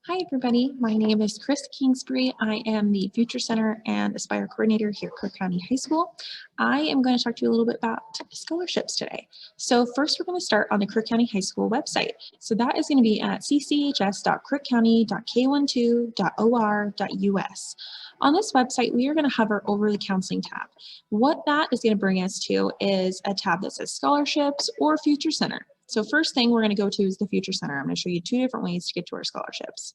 Hi everybody, my name is Chris Kingsbury. I am the Future Center and Aspire Coordinator here at Kirk County High School. I am going to talk to you a little bit about scholarships today. So first we're going to start on the Kirk County High School website. So that is going to be at cchs.kirkcounty.k12.or.us. On this website, we are going to hover over the counseling tab. What that is going to bring us to is a tab that says scholarships or Future Center. So first thing we're going to go to is the Future Center. I'm going to show you two different ways to get to our scholarships.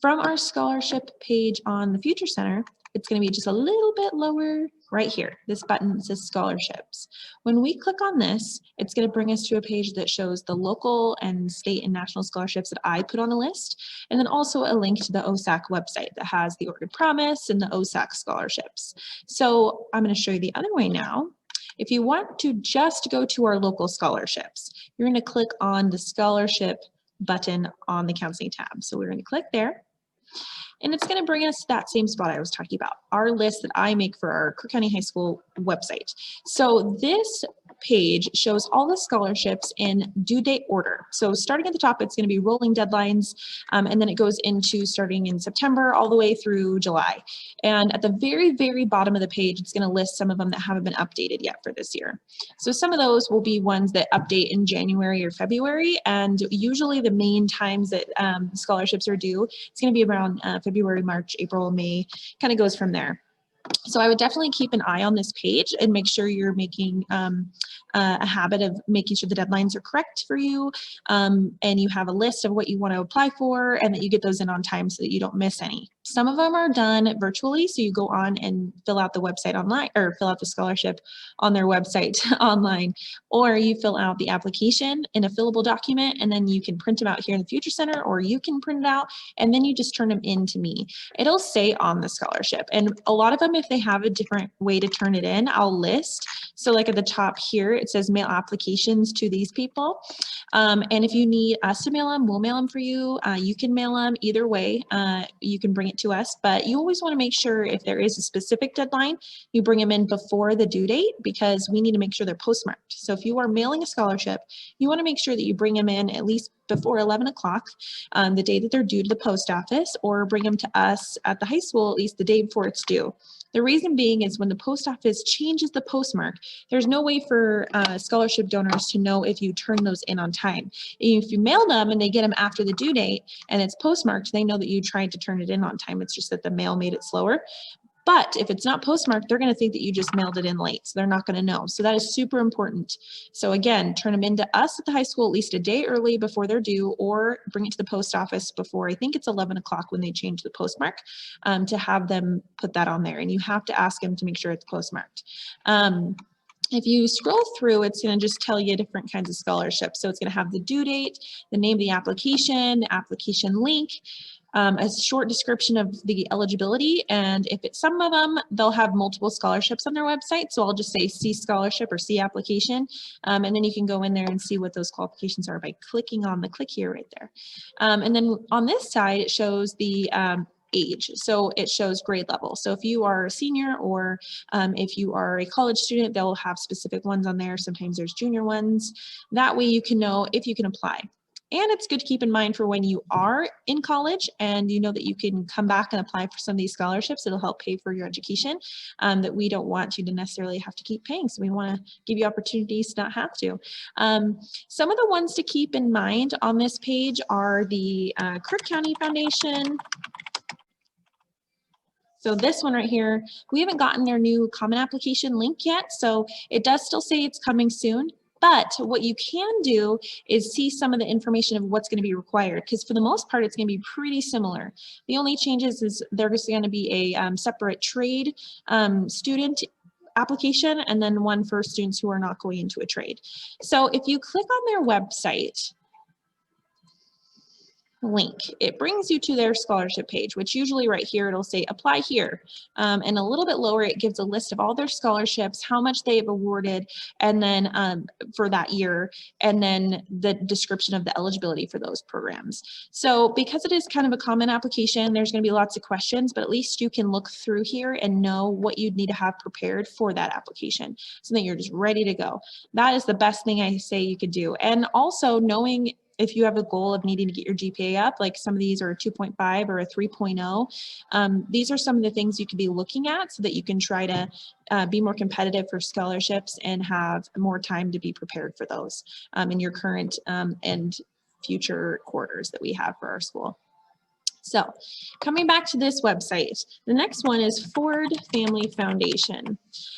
From our scholarship page on the Future Center, it's going to be just a little bit lower right here. This button says scholarships. When we click on this, it's going to bring us to a page that shows the local and state and national scholarships that I put on a list, and then also a link to the Osac website that has the Orchid Promise and the Osac scholarships. So I'm going to show you the other way now. If you want to just go to our local scholarships, you're going to click on the scholarship button on the counseling tab. So we're going to click there. And it's going to bring us to that same spot I was talking about, our list that I make for our Kirk County High School website. So this page shows all the scholarships in due date order. So starting at the top, it's going to be rolling deadlines, and then it goes into starting in September all the way through July. And at the very, very bottom of the page, it's going to list some of them that haven't been updated yet for this year. So some of those will be ones that update in January or February, and usually the main times that scholarships are due, it's going to be around February, March, April, May, kind of goes from there. So I would definitely keep an eye on this page and make sure you're making a habit of making sure the deadlines are correct for you, and you have a list of what you want to apply for and that you get those in on time so that you don't miss any. Some of them are done virtually, so you go on and fill out the website online, or fill out the scholarship on their website online, or you fill out the application in a fillable document and then you can print them out here in the Future Center, or you can print it out and then you just turn them in to me. It'll say on the scholarship, and a lot of them, if they have a different way to turn it in, I'll list. So like at the top here, it says mail applications to these people. And if you need us to mail them, we'll mail them for you. You can mail them either way. You can bring it to us, but you always want to make sure if there is a specific deadline, you bring them in before the due date, because we need to make sure they're postmarked. So if you are mailing a scholarship, you want to make sure that you bring them in at least before 11 o'clock, the day that they're due to the post office, or bring them to us at the high school at least the day before it's due. The reason being is when the post office changes the postmark, there's no way for scholarship donors to know if you turn those in on time. If you mail them and they get them after the due date and it's postmarked, they know that you tried to turn it in on time. It's just that the mail made it slower. But if it's not postmarked, they're going to think that you just mailed it in late. So they're not going to know. So that is super important. So again, turn them into us at the high school at least a day early before they're due, or bring it to the post office before, I think it's 11 o'clock when they change the postmark, to have them put that on there. And you have to ask them to make sure it's postmarked. If you scroll through, it's going to just tell you different kinds of scholarships. So it's going to have the due date, the name of the application link, a short description of the eligibility, and if it's some of them, they'll have multiple scholarships on their website. So I'll just say C scholarship or C application, and then you can go in there and see what those qualifications are by clicking on the click here right there. And then on this side, it shows the age. So it shows grade level. So if you are a senior, or if you are a college student, they'll have specific ones on there. Sometimes there's junior ones. That way you can know if you can apply. And it's good to keep in mind for when you are in college and you know that you can come back and apply for some of these scholarships. It'll help pay for your education, that we don't want you to necessarily have to keep paying. So we want to give you opportunities to not have to. Some of the ones to keep in mind on this page are the Kirk County Foundation. So this one right here, we haven't gotten their new common application link yet. So it does still say it's coming soon. But what you can do is see some of the information of what's going to be required, because for the most part, it's going to be pretty similar. The only changes is there's going to be a separate trade student application, and then one for students who are not going into a trade. So if you click on their website link, it brings you to their scholarship page, which usually right here it'll say apply here, and a little bit lower it gives a list of all their scholarships, how much they have awarded, and then for that year, and then the description of the eligibility for those programs. So because it is kind of a common application, there's going to be lots of questions, but at least you can look through here and know what you'd need to have prepared for that application so that you're just ready to go. That is the best thing I say you could do. And also knowing if you have a goal of needing to get your GPA up, like some of these are a 2.5 or a 3.0, these are some of the things you could be looking at so that you can try to be more competitive for scholarships and have more time to be prepared for those in your current and future quarters that we have for our school. So coming back to this website, the next one is Ford Family Foundation.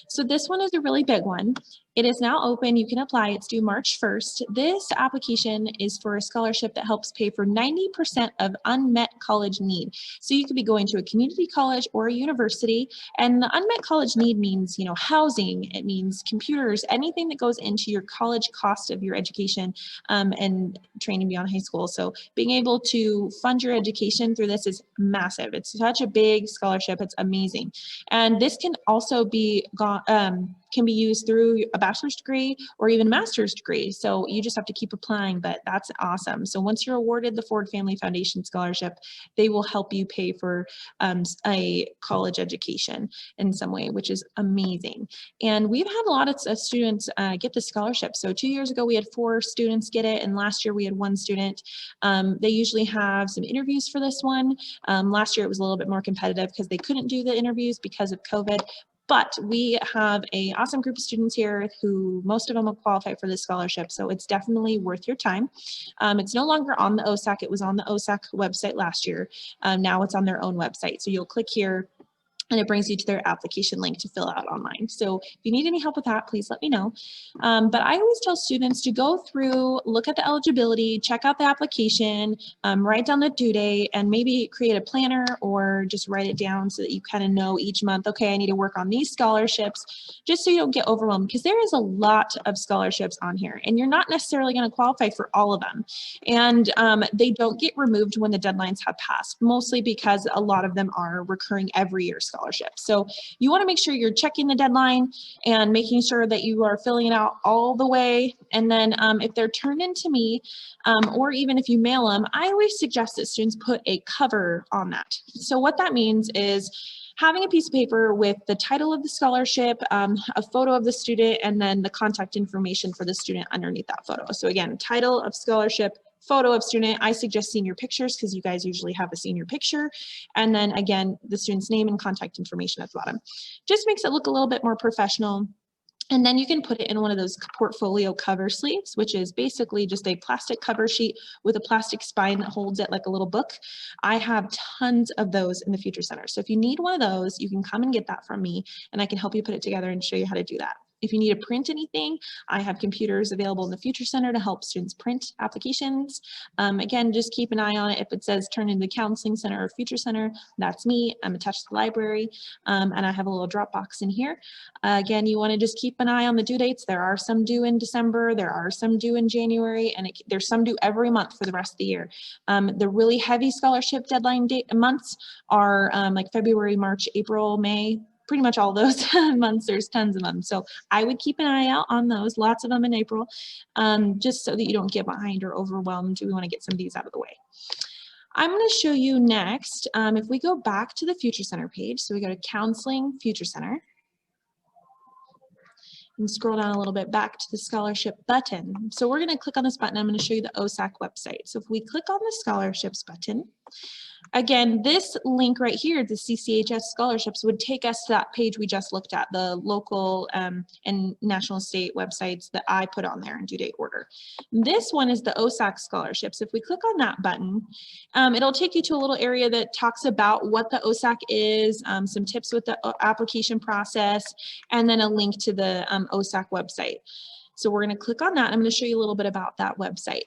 So this one is a really big one. It is now open. You can apply. It's due March 1st. This application is for a scholarship that helps pay for 90% of unmet college need. So you could be going to a community college or a university, and the unmet college need means, you know, housing, it means computers, anything that goes into your college cost of your education and training beyond high school. So being able to fund your education through this is massive. It's such a big scholarship. It's amazing. And this can also be can be used through a bachelor's degree or even a master's degree. So you just have to keep applying, but that's awesome. So once you're awarded the Ford Family Foundation Scholarship, they will help you pay for a college education in some way, which is amazing. And we've had a lot of students get the scholarship. So 2 years ago, we had 4 students get it, and last year we had 1 student. They usually have some interviews for this one. Last year it was a little bit more competitive because they couldn't do the interviews because of COVID. But we have an awesome group of students here who most of them will qualify for this scholarship. So it's definitely worth your time. It's no longer on the Osac. It was on the Osac website last year. Now it's on their own website. So you'll click here and it brings you to their application link to fill out online. So if you need any help with that, please let me know. But I always tell students to go through, look at the eligibility, check out the application, write down the due date, and maybe create a planner or just write it down so that you kind of know each month, okay, I need to work on these scholarships, just so you don't get overwhelmed, because there is a lot of scholarships on here and you're not necessarily going to qualify for all of them. And they don't get removed when the deadlines have passed, mostly because a lot of them are recurring every year scholarships. So you want to make sure you're checking the deadline and making sure that you are filling it out all the way. And then if they're turned into me, or even if you mail them, I always suggest that students put a cover on that. So what that means is having a piece of paper with the title of the scholarship, a photo of the student, and then the contact information for the student underneath that photo. So again, title of scholarship, photo of student. I suggest senior pictures because you guys usually have a senior picture. And then again, the student's name and contact information at the bottom. Just makes it look a little bit more professional. And then you can put it in one of those portfolio cover sleeves, which is basically just a plastic cover sheet with a plastic spine that holds it like a little book. I have tons of those in the Future Center. So if you need one of those, you can come and get that from me and I can help you put it together and show you how to do that. If you need to print anything, I have computers available in the Future Center to help students print applications. Again, just keep an eye on it. If it says turn into the Counseling Center or Future Center, that's me. I'm attached to the library, and I have a little drop box in here. Again, you want to just keep an eye on the due dates. There are some due in December, there are some due in January, and there's some due every month for the rest of the year. The really heavy scholarship deadline months are like February, March, April, May. Pretty much all those months, there's tons of them. So I would keep an eye out on those, lots of them in April, just so that you don't get behind or overwhelmed. We want to get some of these out of the way. I'm going to show you next, if we go back to the Future Center page, so we go to Counseling Future Center, and scroll down a little bit back to the scholarship button. So we're going to click on this button. I'm going to show you the Osac website. So if we click on the scholarships button, again, this link right here, the CCHS scholarships, would take us to that page we just looked at, the local and national state websites that I put on there in due date order. This one is the Osac scholarships. If we click on that button, it'll take you to a little area that talks about what the Osac is, some tips with the application process, and then a link to the Osac website. So we're going to click on that. I'm going to show you a little bit about that website.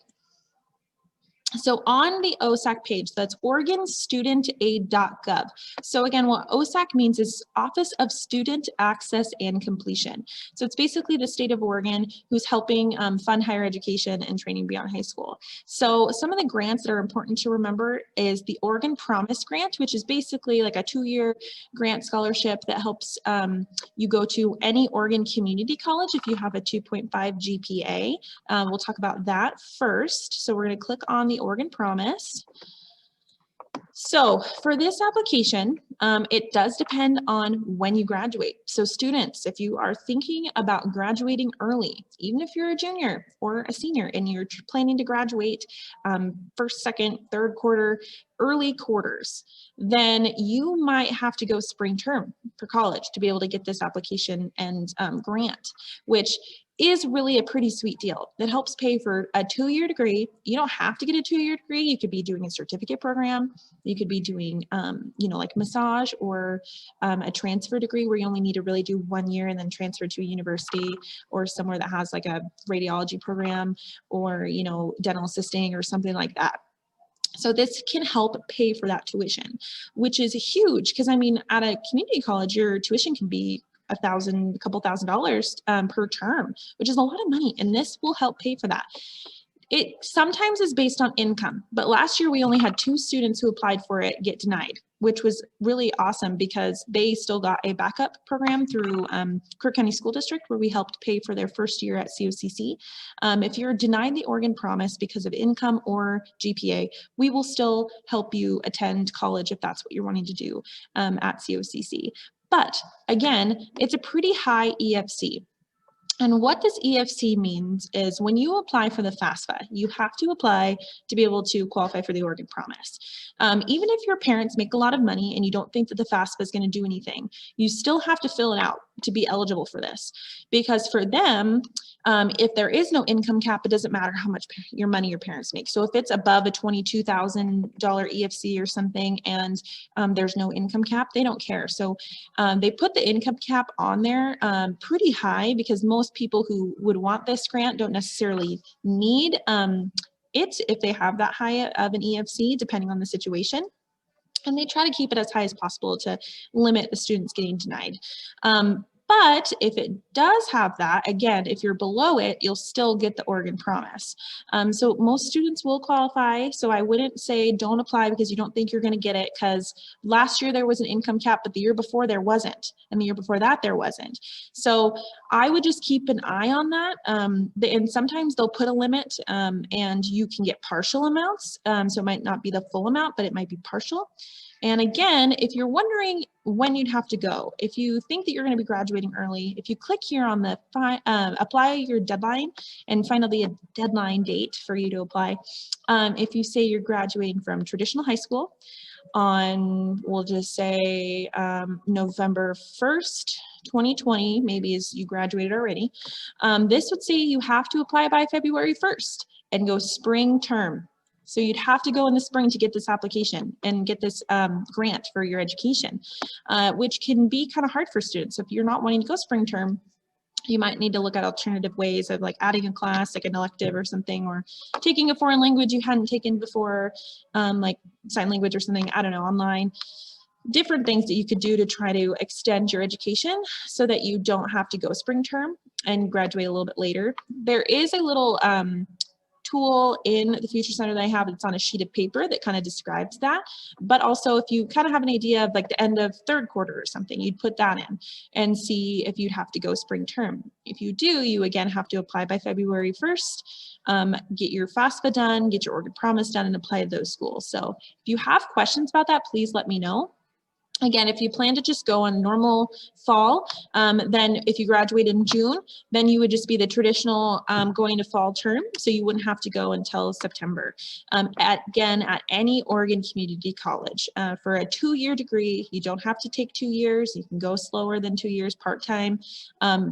So on the Osac page, that's OregonStudentAid.gov. So again, what Osac means is Office of Student Access and Completion. So it's basically the state of Oregon who's helping fund higher education and training beyond high school. So some of the grants that are important to remember is the Oregon Promise Grant, which is basically like a 2-year grant scholarship that helps you go to any Oregon community college if you have a 2.5 GPA. We'll talk about that first. So we're going to click on the Oregon Promise. So for this application, it does depend on when you graduate. So students, if you are thinking about graduating early, even if you're a junior or a senior and you're planning to graduate first, second, third quarter, early quarters, then you might have to go spring term for college to be able to get this application and grant, which is really a pretty sweet deal. That helps pay for a 2-year degree. You don't have to get a 2-year degree. You could be doing a certificate program. You could be doing, like massage or a transfer degree where you only need to really do 1 year and then transfer to a university or somewhere that has like a radiology program or, dental assisting or something like that. So this can help pay for that tuition, which is huge because at a community college, your tuition can be a couple $1,000s per term, which is a lot of money, and this will help pay for that. It sometimes is based on income, but last year we only had 2 students who applied for it get denied, which was really awesome because they still got a backup program through Kirk County School District where we helped pay for their first year at COCC. If you're denied the Oregon Promise because of income or GPA, we will still help you attend college if that's what you're wanting to do at COCC. But again, it's a pretty high EFC. And what this EFC means is when you apply for the FAFSA, you have to apply to be able to qualify for the Oregon Promise. Even if your parents make a lot of money and you don't think that the FAFSA is going to do anything, you still have to fill it out to be eligible for this. Because for them, if there is no income cap, it doesn't matter how much money your parents make. So if it's above a $22,000 EFC or something and there's no income cap, they don't care. So they put the income cap on there pretty high because most people who would want this grant don't necessarily need it if they have that high of an EFC, depending on the situation. And they try to keep it as high as possible to limit the students getting denied. But if it does have that, again, if you're below it, you'll still get the Oregon Promise. So most students will qualify. So I wouldn't say don't apply because you don't think you're going to get it, because last year there was an income cap, but the year before there wasn't. And the year before that there wasn't. So I would just keep an eye on that. And sometimes they'll put a limit and you can get partial amounts. So it might not be the full amount, but it might be partial. And again, if you're wondering when you'd have to go, if you think that you're going to be graduating early, if you click here on the apply your deadline and find out the deadline date for you to apply, if you say you're graduating from traditional high school on, we'll just say November 1st, 2020, maybe as you graduated already, this would say you have to apply by February 1st and go spring term. So you'd have to go in the spring to get this application and get this grant for your education, which can be kind of hard for students. So if you're not wanting to go spring term, you might need to look at alternative ways of like adding a class, like an elective or something, or taking a foreign language you hadn't taken before, like sign language or something, I don't know, online. Different things that you could do to try to extend your education so that you don't have to go spring term and graduate a little bit later. There is a little tool in the Future Center that I have. It's on a sheet of paper that kind of describes that. But also if you kind of have an idea of like the end of third quarter or something, you'd put that in and see if you'd have to go spring term. If you do, you again have to apply by February 1st, get your FAFSA done, get your Oregon Promise done, and apply to those schools. So if you have questions about that, please let me know. Again, if you plan to just go on normal fall, then if you graduate in June, then you would just be the traditional going to fall term. So you wouldn't have to go until September. Again, at any Oregon Community College. For a 2-year degree, you don't have to take 2 years. You can go slower than 2 years, part-time,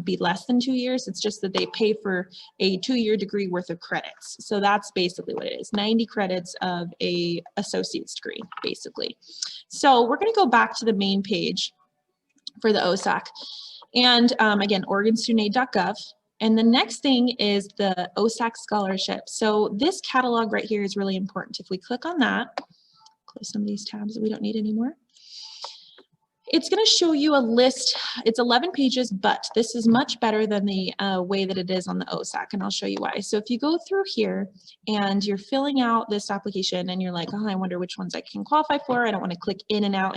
be less than 2 years. It's just that they pay for a 2-year degree worth of credits. So that's basically what it is, 90 credits of a associate's degree, basically. So we're going to go back to the main page for the OSAC. And again, OregonStudentAid.gov. And the next thing is the Osac Scholarship. So this catalog right here is really important. If we click on that, close some of these tabs that we don't need anymore. It's going to show you a list. It's 11 pages, but this is much better than the way that it is on the Osac, and I'll show you why. So if you go through here and you're filling out this application and you're like, oh, I wonder which ones I can qualify for. I don't want to click in and out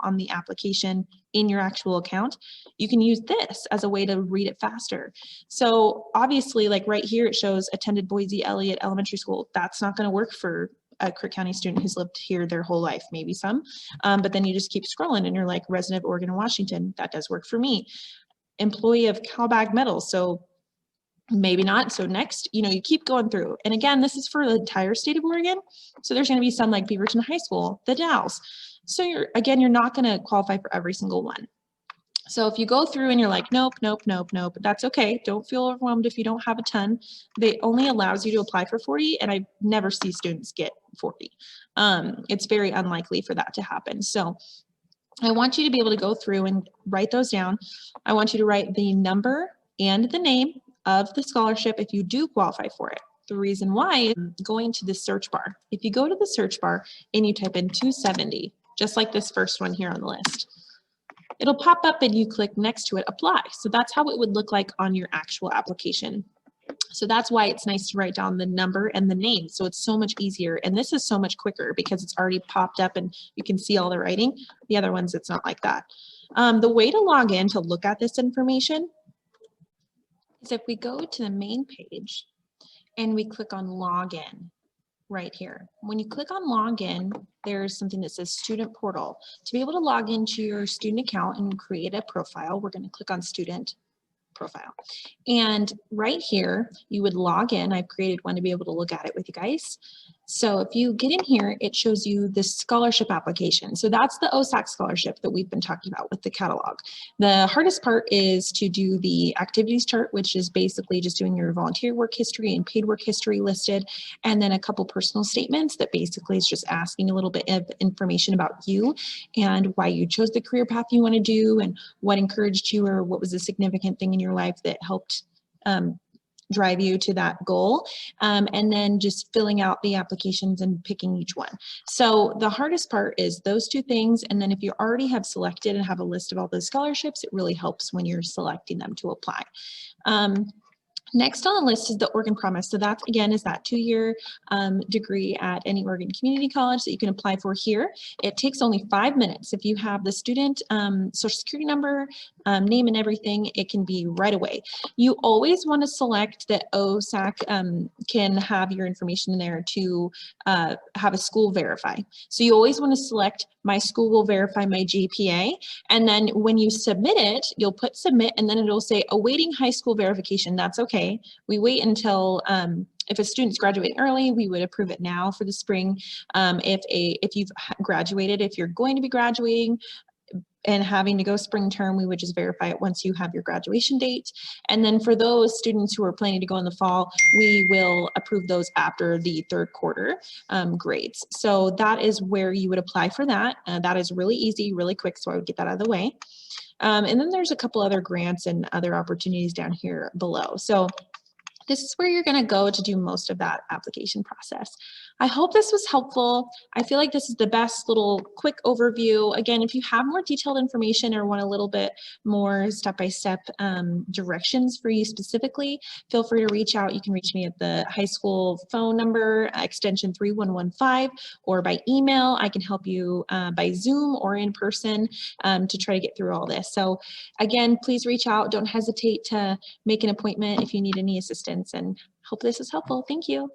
on the application in your actual account. You can use this as a way to read it faster. So obviously, like right here, it shows attended Boise Elliott Elementary School. That's not going to work for a Kirk County student who's lived here their whole life, maybe some, but then you just keep scrolling and you're like, resident of Oregon and Washington, that does work for me. Employee of Calbag Metals, so maybe not. So next, you know, you keep going through. And again, this is for the entire state of Oregon. So there's going to be some like Beaverton High School, the Dalles. So you're not going to qualify for every single one. So if you go through and you're like, nope, nope, nope, nope, that's okay. Don't feel overwhelmed if you don't have a ton. They only allows you to apply for 40, and I never see students get 40. It's very unlikely for that to happen. So I want you to be able to go through and write those down. I want you to write the number and the name of the scholarship if you do qualify for it. The reason why is going to the search bar. If you go to the search bar and you type in 270, just like this first one here on the list, it'll pop up and you click next to it, apply. So that's how it would look like on your actual application. So that's why it's nice to write down the number and the name. So it's so much easier. And this is so much quicker because it's already popped up and you can see all the writing. The other ones, it's not like that. The way to log in to look at this information is if we go to the main page and we click on login right here. When you click on login, there's something that says student portal. To be able to log into your student account and create a profile, we're going to click on student profile. And right here, you would log in. I've created one to be able to look at it with you guys. So if you get in here, it shows you the scholarship application. So that's the Osac Scholarship that we've been talking about with the catalog. The hardest part is to do the activities chart, which is basically just doing your volunteer work history and paid work history listed, and then a couple personal statements that basically is just asking a little bit of information about you and why you chose the career path you want to do and what encouraged you or what was a significant thing in your life that helped drive you to that goal, and then just filling out the applications and picking each one. So the hardest part is those two things, and then if you already have selected and have a list of all those scholarships, it really helps when you're selecting them to apply. Next on the list is the Oregon Promise. So that, again, is that 2-year degree at any Oregon community college that you can apply for here. It takes only 5 minutes. If you have the student social security number, name and everything, it can be right away. You always want to select that Osac can have your information in there to have a school verify. So you always want to select my school will verify my GPA. And then when you submit it, you'll put submit and then it'll say awaiting high school verification. That's okay. We wait until if a student's graduating early, we would approve it now for the spring. If you've graduated, if you're going to be graduating and having to go spring term, we would just verify it once you have your graduation date. And then for those students who are planning to go in the fall, we will approve those after the 3rd quarter grades. So that is where you would apply for that. That is really easy, really quick, so I would get that out of the way. And then there's a couple other grants and other opportunities down here below. So this is where you're going to go to do most of that application process. I hope this was helpful. I feel like this is the best little quick overview. Again, if you have more detailed information or want a little bit more step-by-step directions for you specifically, feel free to reach out. You can reach me at the high school phone number, extension 3115, or by email. I can help you by Zoom or in person to try to get through all this. So again, please reach out. Don't hesitate to make an appointment if you need any assistance, and hope this is helpful. Thank you.